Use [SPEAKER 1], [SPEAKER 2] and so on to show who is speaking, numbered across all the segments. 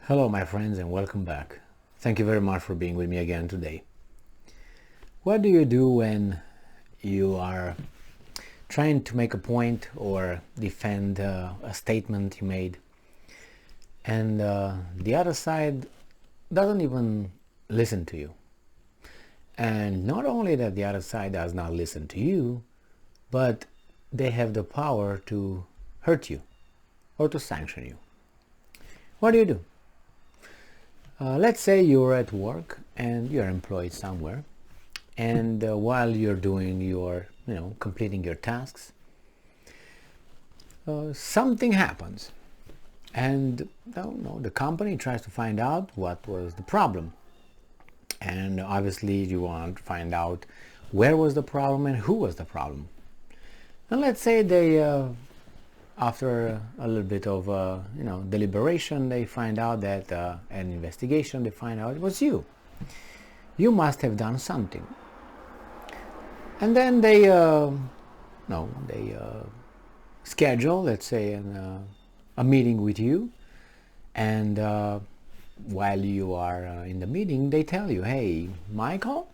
[SPEAKER 1] Hello my friends and welcome back. Thank you very much for being with me again today. What do you do when you are trying to make a point or defend a statement you made and the other side doesn't even listen to you? And not only that the other side does not listen to you, but they have the power to hurt you or to sanction you. What do? Let's say you're at work and you're employed somewhere, and while you're doing your, completing your tasks, something happens, and the company tries to find out what was the problem, and obviously you want to find out where was the problem and who was the problem. And let's say they after a little bit of deliberation, they find out that an investigation, they find out it was you. You must have done something. And then they schedule, let's say, a meeting with you. And while you are in the meeting, they tell you, "Hey, Michael,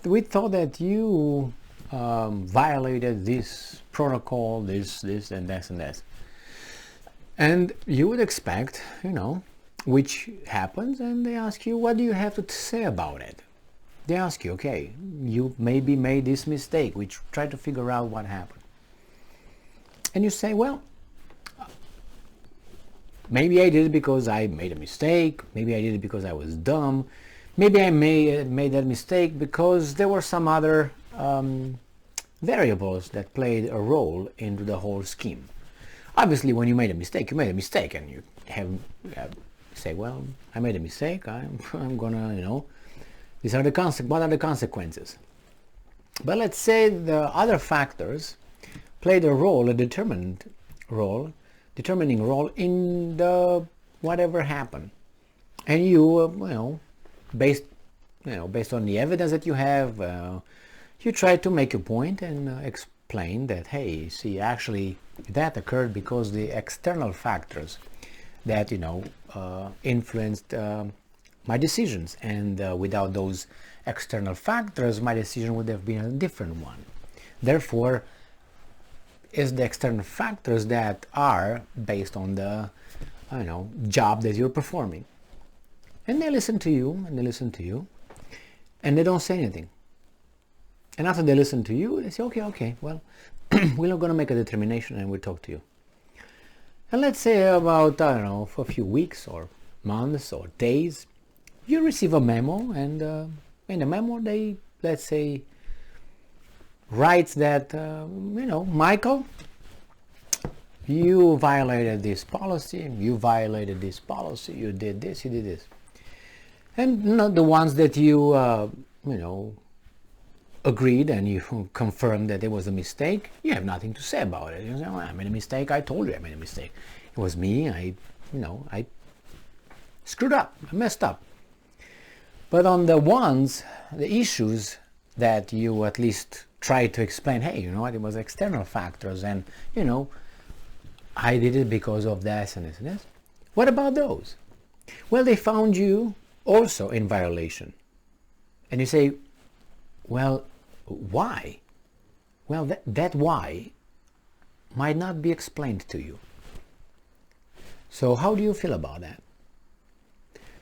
[SPEAKER 1] we thought that you violated this protocol, this and this and this." And you would expect, which happens, and they ask you, what do you have to say about it? They ask you, okay, you maybe made this mistake. We try to figure out what happened. And you say, well, maybe I did it because I made a mistake. Maybe I did it because I was dumb. Maybe I made that mistake because there were some other variables that played a role into the whole scheme. Obviously, when you made a mistake, and you have say, well, I made a mistake. I'm gonna, these are what are the consequences? But let's say the other factors played a determining role in the whatever happened, and you, based on the evidence that you have. You try to make a point and explain that, hey, see, actually that occurred because the external factors that, influenced my decisions. And without those external factors, my decision would have been a different one. Therefore, it's the external factors that are based on the, job that you're performing. And they listen to you, and they don't say anything. And after they listen to you, they say, okay, well, we're not going to make a determination and we'll talk to you. And let's say about, for a few weeks or months or days, you receive a memo, and in the memo they, let's say, writes that, Michael, you violated this policy, you did this. And not the ones that you, agreed and you confirmed that it was a mistake, you have nothing to say about it. You say, well, I made a mistake. I told you I made a mistake. It was me. I screwed up. I messed up. But on the issues that you at least try to explain, hey, you know what, it was external factors, and, I did it because of this and this and this. What about those? Well, they found you also in violation. And you say, well, why? Well, that why might not be explained to you. So how do you feel about that?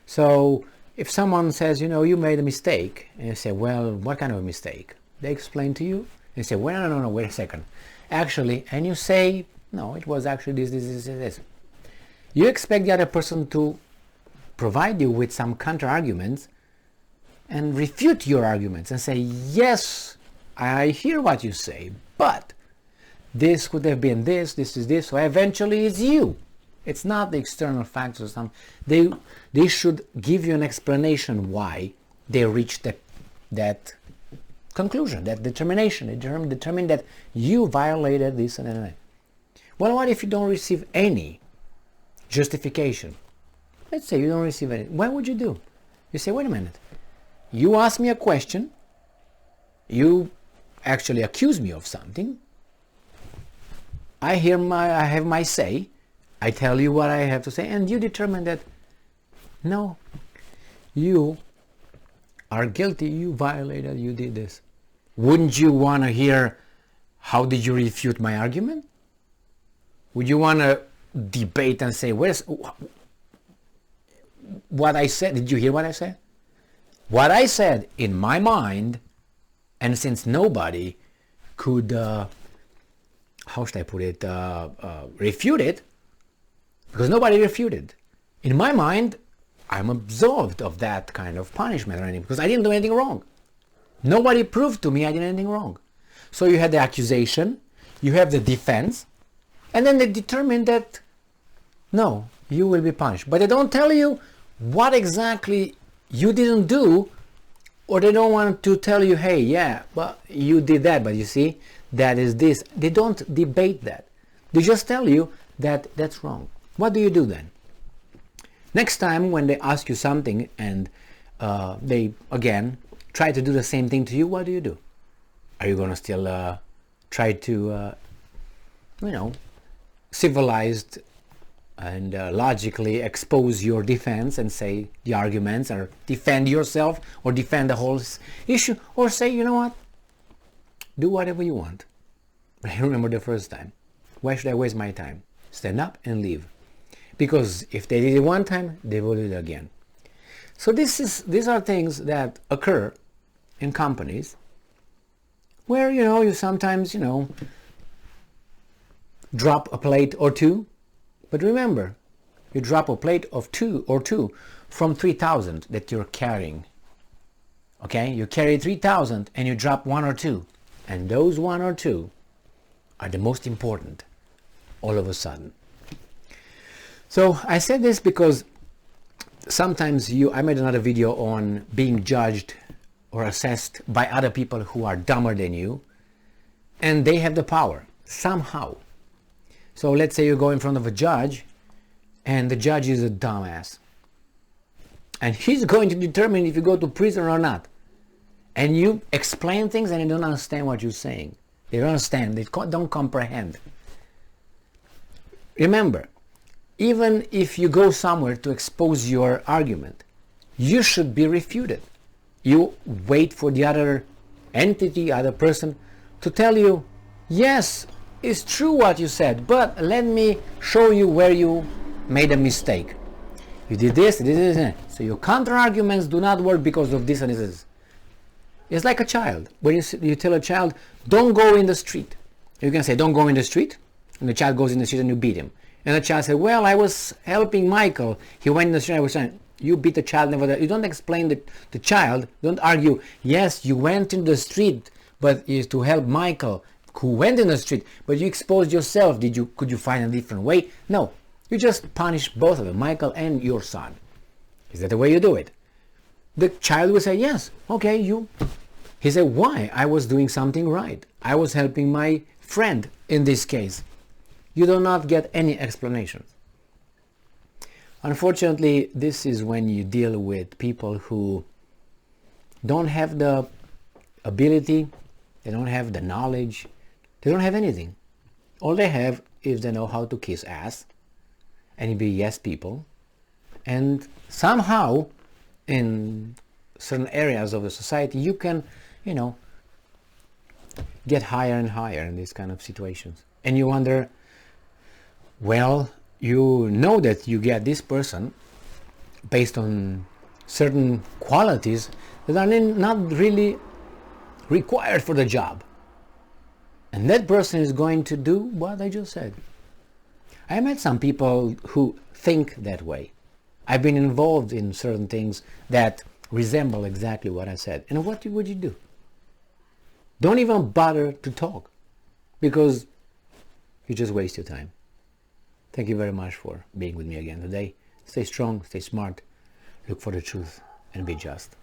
[SPEAKER 1] So if someone says, you made a mistake, and you say, well, what kind of a mistake? They explain to you, and you say, well, no, wait a second. Actually, and you say, no, it was actually this. You expect the other person to provide you with some counter arguments and refute your arguments and say, yes, I hear what you say, but this could have been this is this, so eventually it's you. It's not the external factors. They should give you an explanation why they reached that conclusion, that determination. They determined that you violated this and that. Well, what if you don't receive any justification? Let's say you don't receive any. What would you do? You say, wait a minute. You ask me a question, you actually accuse me of something, I have my say, I tell you what I have to say, and you determine that, no, you are guilty, you violated, you did this. Wouldn't you want to hear, how did you refute my argument? Would you want to debate and say, where's what I said? Did you hear what I said? What I said in my mind, and since nobody could, how should I put it, refute it, because nobody refuted. In my mind, I'm absolved of that kind of punishment or anything, because I didn't do anything wrong. Nobody proved to me I did anything wrong. So you had the accusation, you have the defense, and then they determine that, no, you will be punished. But they don't tell you what exactly you didn't do, or they don't want to tell you, hey, yeah, but you did that, but you see, that is this. They don't debate that. They just tell you that that's wrong. What do you do then? Next time when they ask you something and they, again, try to do the same thing to you, what do? Are you going to still try to, civilized and logically expose your defense and say the arguments, or defend yourself, or defend the whole issue, or say, you know what, do whatever you want? But I remember the first time. Why should I waste my time? Stand up and leave. Because if they did it one time, they will do it again. So these are things that occur in companies where, you sometimes, drop a plate or two. But remember, you drop a plate of two from 3,000 that you're carrying. Okay? You carry 3,000 and you drop one or two. And those one or two are the most important all of a sudden. So I said this because sometimes I made another video on being judged or assessed by other people who are dumber than you, and they have the power somehow. So let's say you go in front of a judge, and the judge is a dumbass, and he's going to determine if you go to prison or not. And you explain things and they don't understand what you're saying. They don't understand, they don't comprehend. Remember, even if you go somewhere to expose your argument, you should be refuted. You wait for the other entity, other person, to tell you, yes, it's true what you said, but let me show you where you made a mistake. You did this, so your counter arguments do not work because of this and this. It's like a child. When you tell a child, don't go in the street. You can say, don't go in the street, and the child goes in the street and you beat him. And the child said, well, I was helping Michael. He went in the street, I was saying, you beat the child, never. You don't explain the child, don't argue, yes, you went in the street, but it's to help Michael, who went in the street, but you exposed yourself. Could you find a different way? No, you just punish both of them, Michael and your son. Is that the way you do it? The child will say, yes, okay, you. He said, why? I was doing something right. I was helping my friend in this case. You do not get any explanations. Unfortunately, this is when you deal with people who don't have the ability, they don't have the knowledge, they don't have anything. All they have is they know how to kiss ass and be yes people. And somehow, in certain areas of the society, you can, get higher and higher in these kind of situations. And you wonder, well, you know that you get this person based on certain qualities that are not really required for the job. And that person is going to do what I just said. I met some people who think that way. I've been involved in certain things that resemble exactly what I said. And what would you do? Don't even bother to talk, because you just waste your time. Thank you very much for being with me again today. Stay strong, stay smart, look for the truth, and be just.